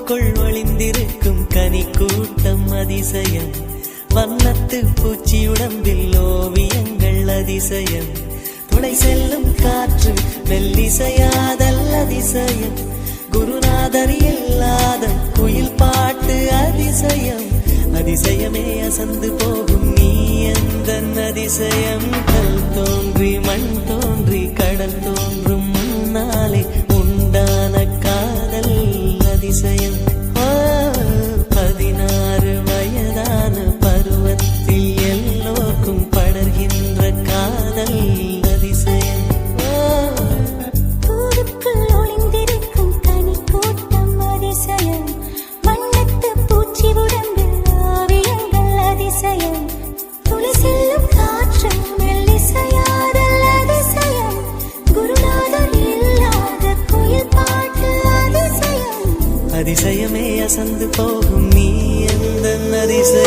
பூவுக்குள் ஒளிந்திருக்கும் கனி கூட்டம் அதிசயம். வண்ணத்து பூச்சி உடம்பில் ஓவியங்கள் அதிசயம். துளை செல்லும் காற்று மெல்லிசையாதல் அதிசயம். குருநாதர் இல்லாத குயில் பாட்டு அதிசயம். அதிசயமே அசந்து போகும் நீ எந்த அதிசயம். கல் தோன்றி மண் தோன்றி கடல் தோன்றும் முன்னாலே உண்டான காதல் அதிசயம். 16 வயதான பருவத்தில் எல்லோருக்கும் படர்கின்ற காதல் அதிசயம். பூவுக்குள் ஒளிந்திருக்கும் கனி கூட்டம் அதிசயம். வண்ணத்து பூச்சி உடம்பில் ஓவியங்கள் அதிசயம். துளி செல்லும் காற்று மெல்லிசையாதல் அதிசயம். குருநாதர் இல்லாத குயில் பாட்டு அதிசயம். அதிசயமே அசந்து போகும் நீ எந்த அதிசயம்.